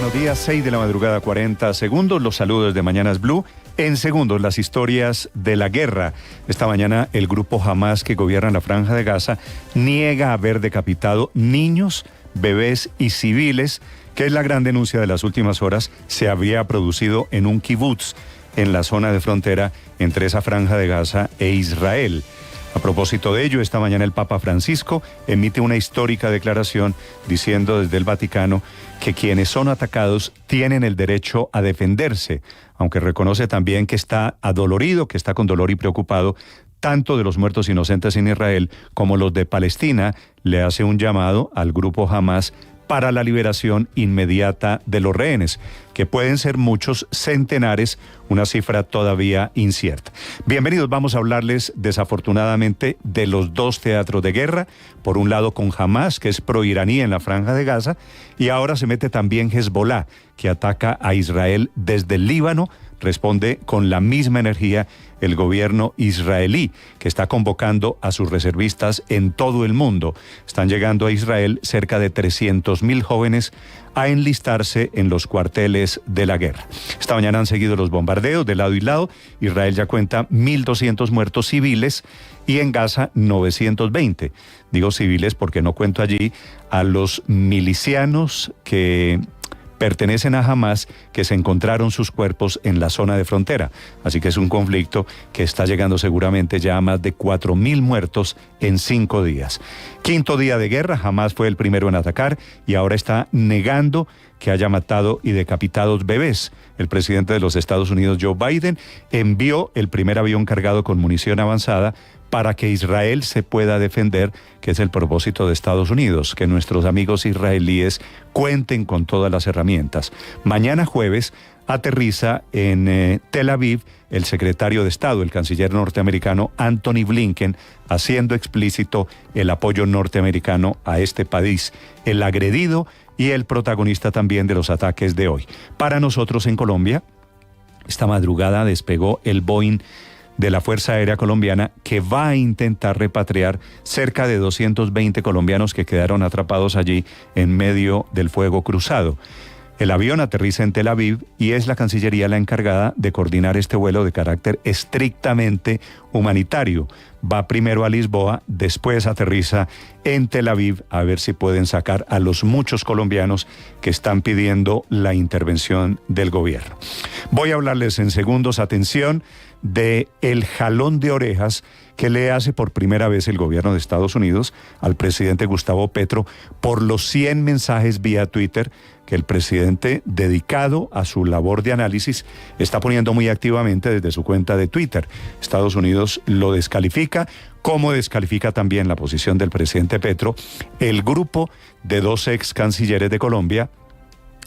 buenos días. 6 de la madrugada, 40 segundos. Los saludos de Mañanas Blue. En segundos, las historias de la guerra. Esta mañana, el grupo Hamás que gobierna la Franja de Gaza niega haber decapitado niños, bebés y civiles, que es la gran denuncia de las últimas horas. Se había producido en un kibutz en la zona de frontera entre esa Franja de Gaza e Israel. A propósito de ello, esta mañana el Papa Francisco emite una histórica declaración diciendo desde el Vaticano que quienes son atacados tienen el derecho a defenderse, aunque reconoce también que está adolorido, que está con dolor y preocupado tanto de los muertos inocentes en Israel como los de Palestina. Le hace un llamado al grupo Hamás para la liberación inmediata de los rehenes, que pueden ser muchos, centenares, una cifra todavía incierta. Bienvenidos, vamos a hablarles desafortunadamente de los dos teatros de guerra, por un lado con Hamás, que es proiraní en la Franja de Gaza, y ahora se mete también Hezbollah, que ataca a Israel desde el Líbano. Responde con la misma energía el gobierno israelí, que está convocando a sus reservistas en todo el mundo. Están llegando a Israel cerca de 300.000 jóvenes a enlistarse en los cuarteles de la guerra. Esta mañana han seguido los bombardeos de lado y lado. Israel ya cuenta 1.200 muertos civiles y en Gaza 920. Digo civiles porque no cuento allí a los milicianos que pertenecen a Hamás, que se encontraron sus cuerpos en la zona de frontera. Así que es un conflicto que está llegando seguramente ya a más de 4.000 muertos en 5 días. Quinto día de guerra, Hamás fue el primero en atacar y ahora está negando que haya matado y decapitado bebés. El presidente de los Estados Unidos, Joe Biden, envió el primer avión cargado con munición avanzada para que Israel se pueda defender, que es el propósito de Estados Unidos, que nuestros amigos israelíes cuenten con todas las herramientas. Mañana jueves aterriza en Tel Aviv el secretario de Estado, el canciller norteamericano Antony Blinken, haciendo explícito el apoyo norteamericano a este país, el agredido y el protagonista también de los ataques de hoy. Para nosotros en Colombia, esta madrugada despegó el Boeing de la Fuerza Aérea Colombiana, que va a intentar repatriar cerca de 220 colombianos que quedaron atrapados allí en medio del fuego cruzado. El avión aterriza en Tel Aviv y es la Cancillería la encargada de coordinar este vuelo de carácter estrictamente humanitario. Va primero a Lisboa, después aterriza en Tel Aviv a ver si pueden sacar a los muchos colombianos que están pidiendo la intervención del gobierno. Voy a hablarles en segundos, atención, de el jalón de orejas que le hace por primera vez el gobierno de Estados Unidos al presidente Gustavo Petro por los 100 mensajes vía Twitter que el presidente, dedicado a su labor de análisis, está poniendo muy activamente desde su cuenta de Twitter. Estados Unidos lo descalifica, como descalifica también la posición del presidente Petro, el grupo de 2 ex cancilleres de Colombia,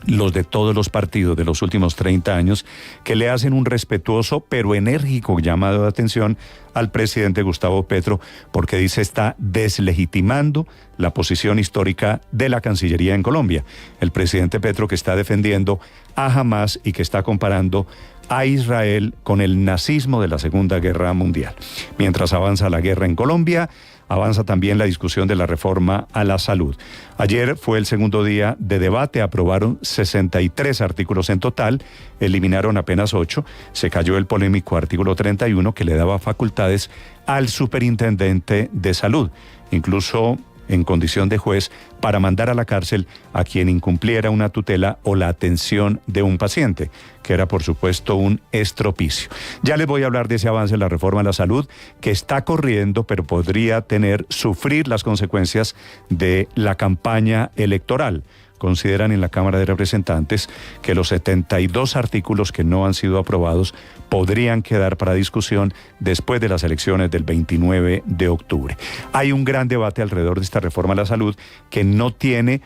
los de todos los partidos de los últimos 30 años, que le hacen un respetuoso pero enérgico llamado de atención al presidente Gustavo Petro, porque dice está deslegitimando la posición histórica de la Cancillería en Colombia. El presidente Petro, que está defendiendo a Hamás y que está comparando a Israel con el nazismo de la Segunda Guerra Mundial. Mientras avanza la guerra en Colombia, avanza también la discusión de la reforma a la salud. Ayer fue el segundo día de debate, aprobaron 63 artículos en total, eliminaron apenas 8, se cayó el polémico artículo 31 que le daba facultades al superintendente de salud, incluso en condición de juez, para mandar a la cárcel a quien incumpliera una tutela o la atención de un paciente, que era por supuesto un estropicio. Ya les voy a hablar de ese avance en la reforma a la salud, que está corriendo, pero podría sufrir las consecuencias de la campaña electoral. Consideran en la Cámara de Representantes que los 72 artículos que no han sido aprobados podrían quedar para discusión después de las elecciones del 29 de octubre. Hay un gran debate alrededor de esta reforma a la salud que no tiene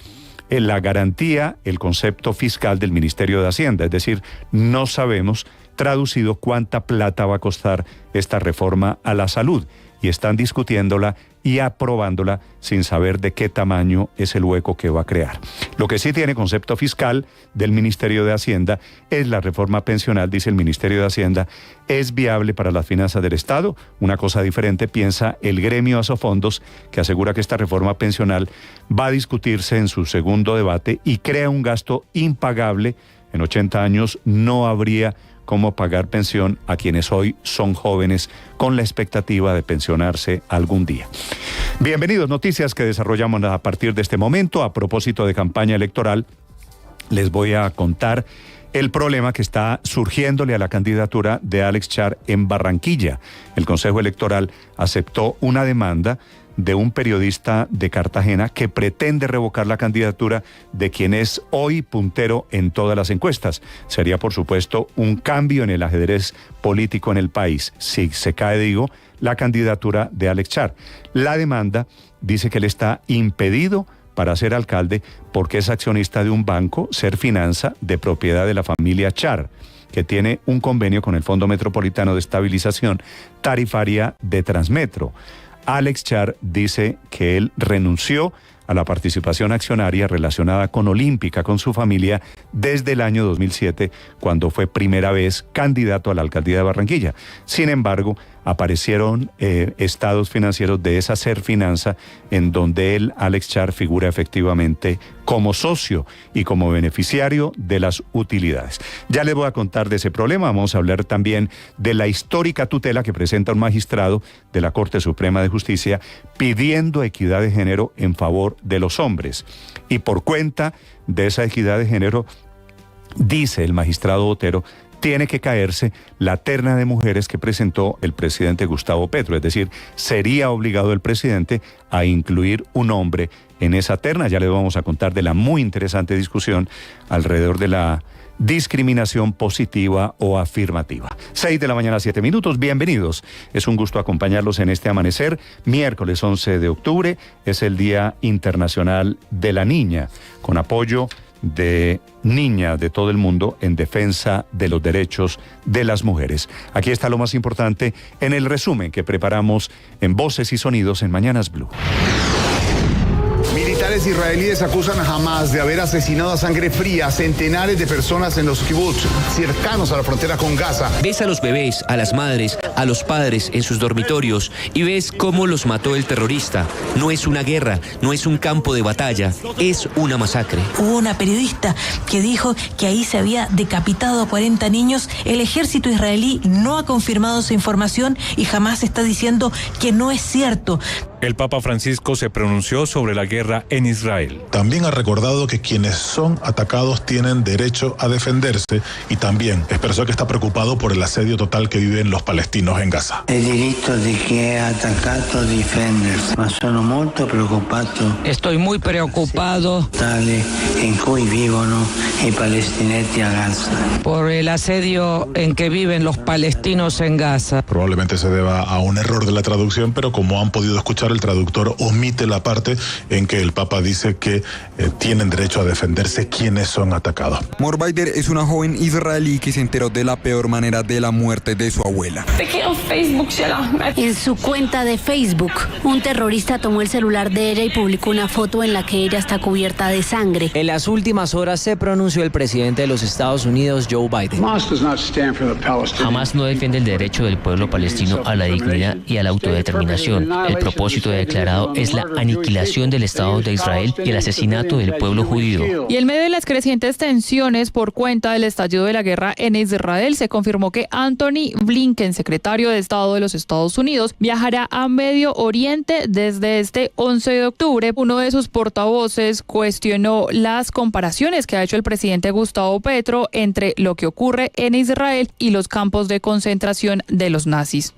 la garantía, el concepto fiscal del Ministerio de Hacienda, es decir, no sabemos, traducido, cuánta plata va a costar esta reforma a la salud. y están discutiéndola y aprobándola sin saber de qué tamaño es el hueco que va a crear. Lo que sí tiene concepto fiscal del Ministerio de Hacienda es la reforma pensional, dice el Ministerio de Hacienda, es viable para las finanzas del Estado. Una cosa diferente piensa el gremio Asofondos, que asegura que esta reforma pensional va a discutirse en su segundo debate y crea un gasto impagable. En 80 años no habría cómo pagar pensión a quienes hoy son jóvenes con la expectativa de pensionarse algún día. Bienvenidos, noticias que desarrollamos a partir de este momento. A propósito de campaña electoral, les voy a contar el problema que está surgiéndole a la candidatura de Alex Char en Barranquilla. El Consejo Electoral aceptó una demanda de un periodista de Cartagena que pretende revocar la candidatura de quien es hoy puntero en todas las encuestas. Sería, por supuesto, un cambio en el ajedrez político en el país. Si se cae, digo, la candidatura de Alex Char. La demanda dice que él está impedido para ser alcalde porque es accionista de un banco, Serfinanza, de propiedad de la familia Char, que tiene un convenio con el Fondo Metropolitano de Estabilización Tarifaria de Transmetro. Alex Char dice que él renunció a la participación accionaria relacionada con Olímpica, con su familia, desde el año 2007, cuando fue primera vez candidato a la alcaldía de Barranquilla. Sin embargo, aparecieron estados financieros de esa Serfinanza en donde él, Alex Char, figura efectivamente como socio y como beneficiario de las utilidades. Ya les voy a contar de ese problema. Vamos a hablar también de la histórica tutela que presenta un magistrado de la Corte Suprema de Justicia pidiendo equidad de género en favor de los hombres. Y por cuenta de esa equidad de género, dice el magistrado Botero, tiene que caerse la terna de mujeres que presentó el presidente Gustavo Petro. Es decir, sería obligado el presidente a incluir un hombre en esa terna. Ya les vamos a contar de la muy interesante discusión alrededor de la discriminación positiva o afirmativa. 6 de la mañana, 7 minutos. Bienvenidos. Es un gusto acompañarlos en este amanecer. Miércoles 11 de octubre es el Día Internacional de la Niña, con apoyo de niñas de todo el mundo en defensa de los derechos de las mujeres. Aquí está lo más importante en el resumen que preparamos en Voces y Sonidos en Mañanas Blue. Militares israelíes acusan a Hamas de haber asesinado a sangre fría a centenares de personas en los kibbutz cercanos a la frontera con Gaza. Ves a los bebés, a las madres, a los padres en sus dormitorios y ves cómo los mató el terrorista. No es una guerra, no es un campo de batalla, es una masacre. Hubo una periodista que dijo que ahí se había decapitado a 40 niños. El ejército israelí no ha confirmado esa información y Hamas está diciendo que no es cierto. El Papa Francisco se pronunció sobre la guerra en Israel. También ha recordado que quienes son atacados tienen derecho a defenderse y también expresó que está preocupado por el asedio total que viven los palestinos en Gaza. El derecho de que ha atacado defenderse, ma sono molto preoccupato. Estoy muy preocupado Tale en cui vivono i palestinetti a Gaza. Por el asedio en que viven los palestinos en Gaza. Probablemente se deba a un error de la traducción, pero como han podido escuchar, el traductor omite la parte en que el Papa dice que tienen derecho a defenderse quienes son atacados. Morvaider es una joven israelí que se enteró de la peor manera de la muerte de su abuela. En su cuenta de Facebook, un terrorista tomó el celular de ella y publicó una foto en la que ella está cubierta de sangre. En las últimas horas se pronunció el presidente de los Estados Unidos, Joe Biden. Jamás no defiende el derecho del pueblo palestino a la dignidad y a la autodeterminación. El propósito declarado es la aniquilación del Estado de Israel y el asesinato del pueblo judío. Y en medio de las crecientes tensiones por cuenta del estallido de la guerra en Israel, se confirmó que Anthony Blinken, secretario de Estado de los Estados Unidos, viajará a Medio Oriente desde este 11 de octubre. Uno de sus portavoces cuestionó las comparaciones que ha hecho el presidente Gustavo Petro entre lo que ocurre en Israel y los campos de concentración de los nazis.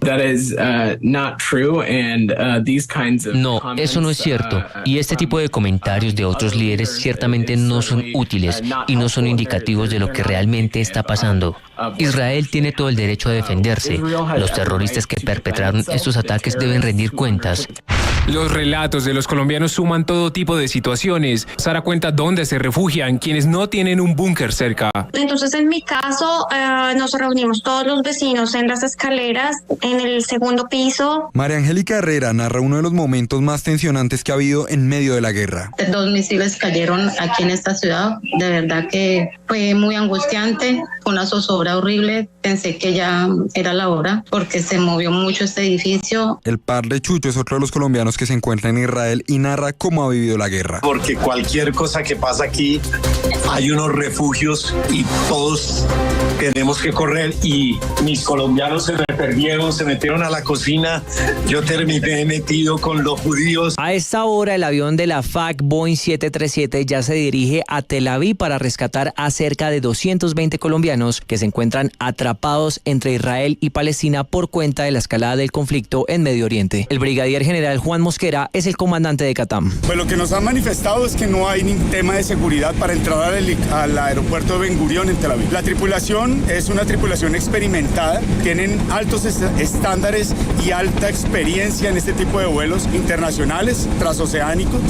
No, eso no es cierto. Y este tipo de comentarios de otros líderes ciertamente no son útiles y no son indicativos de lo que realmente está pasando. Israel tiene todo el derecho a defenderse. Los terroristas que perpetraron estos ataques deben rendir cuentas. Los relatos de los colombianos suman todo tipo de situaciones. Sara cuenta dónde se refugian quienes no tienen un búnker cerca. Entonces, en mi caso, nos reunimos todos los vecinos en las escaleras, en el segundo piso. María Angélica Herrera narra uno de los momentos más tensionantes que ha habido en medio de la guerra. 2 misiles cayeron aquí en esta ciudad. De verdad que fue muy angustiante, fue una zozobra horrible. Pensé que ya era la hora porque se movió mucho este edificio. El padre Chucho es otro de los colombianos que se encuentra en Israel y narra cómo ha vivido la guerra. Porque cualquier cosa que pasa aquí, hay unos refugios y todos tenemos que correr, y mis colombianos se me perdieron, se metieron a la cocina, yo terminé metido con los judíos. A esta hora el avión de la FAC Boeing 737 ya se dirige a Tel Aviv para rescatar a cerca de 220 colombianos que se encuentran atrapados entre Israel y Palestina por cuenta de la escalada del conflicto en Medio Oriente. El brigadier general Juan Mosquera es el comandante de Catam. Pues lo que nos han manifestado es que no hay ningún tema de seguridad para entrar al aeropuerto de Ben Gurión en Tel Aviv. La tripulación es una tripulación experimentada, tienen altos estándares y alta experiencia en este tipo de vuelos internacionales, transoceánicos,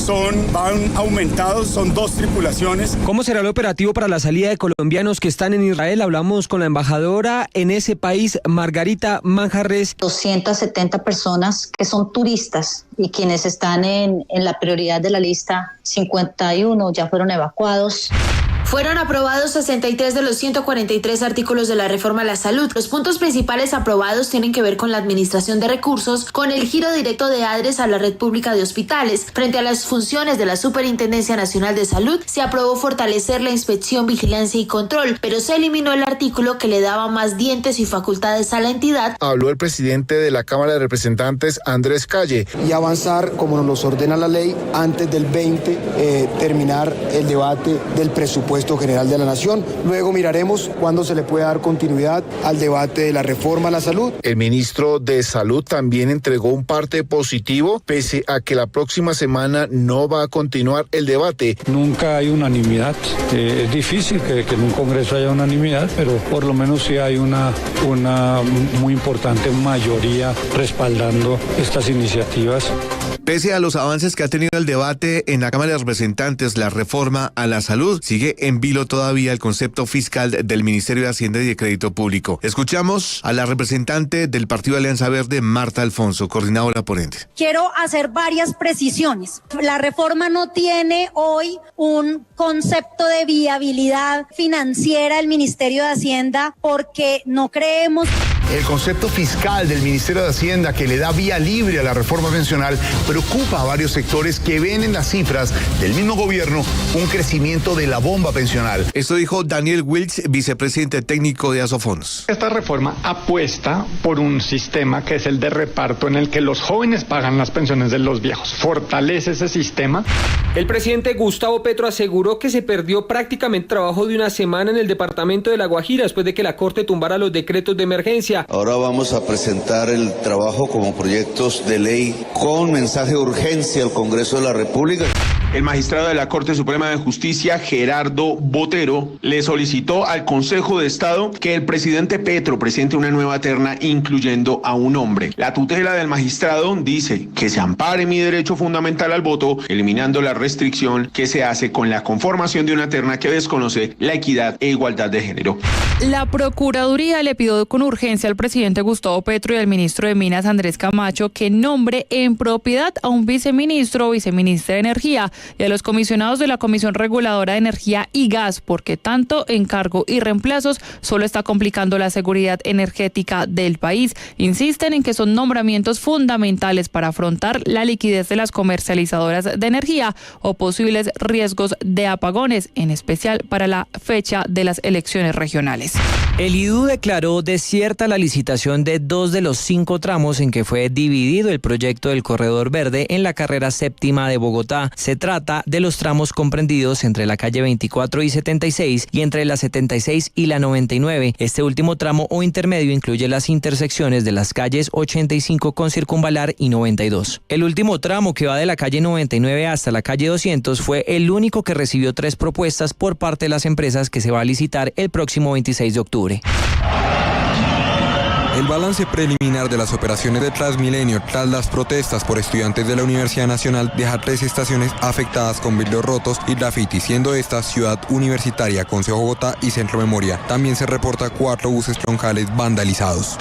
van aumentados, son 2 tripulaciones. ¿Cómo será el operativo para la salida de colombianos que están en Israel? Hablamos con la embajadora en ese país, Margarita Manjarres. 270 personas que son turistas y quienes están en la prioridad de la lista, 51 ya fueron evacuados. Fueron aprobados 63 de los 143 artículos de la reforma a la salud. Los puntos principales aprobados tienen que ver con la administración de recursos, con el giro directo de ADRES a la red pública de hospitales. Frente a las funciones de la Superintendencia Nacional de Salud, se aprobó fortalecer la inspección, vigilancia y control, pero se eliminó el artículo que le daba más dientes y facultades a la entidad. Habló el presidente de la Cámara de Representantes, Andrés Calle. Y avanzar, como nos los ordena la ley, antes del 20, terminar el debate del presupuesto general de la Nación. Luego miraremos cuándo se le puede dar continuidad al debate de la reforma a la salud. El ministro de Salud también entregó un parte positivo, pese a que la próxima semana no va a continuar el debate. Nunca hay unanimidad. Es difícil que en un Congreso haya unanimidad, pero por lo menos sí hay una muy importante mayoría respaldando estas iniciativas. Pese a los avances que ha tenido el debate en la Cámara de Representantes, la reforma a la salud, sigue en vilo todavía el concepto fiscal del Ministerio de Hacienda y de Crédito Público. Escuchamos a la representante del Partido Alianza Verde, Marta Alfonso, coordinadora ponente. Quiero hacer varias precisiones. La reforma no tiene hoy un concepto de viabilidad financiera del Ministerio de Hacienda porque no creemos. El concepto fiscal del Ministerio de Hacienda que le da vía libre a la reforma pensional preocupa a varios sectores que ven en las cifras del mismo gobierno un crecimiento de la bomba pensional. Esto dijo Daniel Wilks, vicepresidente técnico de Asofondos. Esta reforma apuesta por un sistema que es el de reparto en el que los jóvenes pagan las pensiones de los viejos. Fortalece ese sistema. El presidente Gustavo Petro aseguró que se perdió prácticamente trabajo de una semana en el departamento de La Guajira después de que la Corte tumbara los decretos de emergencia. Ahora vamos a presentar el trabajo como proyectos de ley con mensaje de urgencia al Congreso de la República. El magistrado de la Corte Suprema de Justicia, Gerardo Botero, le solicitó al Consejo de Estado que el presidente Petro presente una nueva terna incluyendo a un hombre. La tutela del magistrado dice que se ampare mi derecho fundamental al voto, eliminando la restricción que se hace con la conformación de una terna que desconoce la equidad e igualdad de género. La Procuraduría le pidió con urgencia al presidente Gustavo Petro y al ministro de Minas, Andrés Camacho, que nombre en propiedad a un viceministro o viceministra de Energía y a los comisionados de la Comisión Reguladora de Energía y Gas, porque tanto encargo y reemplazos solo está complicando la seguridad energética del país. Insisten en que son nombramientos fundamentales para afrontar la liquidez de las comercializadoras de energía o posibles riesgos de apagones, en especial para la fecha de las elecciones regionales. El IDU declaró desierta la licitación de 2 de los 5 tramos en que fue dividido el proyecto del Corredor Verde en la carrera séptima de Bogotá. Se trata de los tramos comprendidos entre la calle 24 y 76 y entre la 76 y la 99. Este último tramo o intermedio incluye las intersecciones de las calles 85 con Circunvalar y 92. El último tramo, que va de la calle 99 hasta la calle 200, fue el único que recibió 3 propuestas por parte de las empresas que se va a licitar el próximo 26 de octubre. El balance preliminar de las operaciones de Transmilenio tras las protestas por estudiantes de la Universidad Nacional deja 3 estaciones afectadas con vidrios rotos y grafiti, siendo esta Ciudad Universitaria, Consejo Bogotá y Centro Memoria. También se reporta 4 buses troncales vandalizados.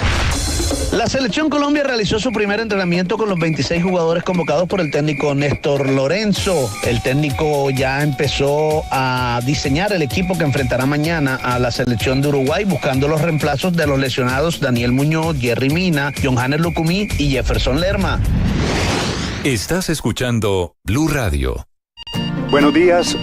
La Selección Colombia realizó su primer entrenamiento con los 26 jugadores convocados por el técnico Néstor Lorenzo. El técnico ya empezó a diseñar el equipo que enfrentará mañana a la selección de Uruguay, buscando los reemplazos de los lesionados Daniel Muñoz, Jerry Mina, Johannes Lucumí y Jefferson Lerma. Estás escuchando Blue Radio. Buenos días.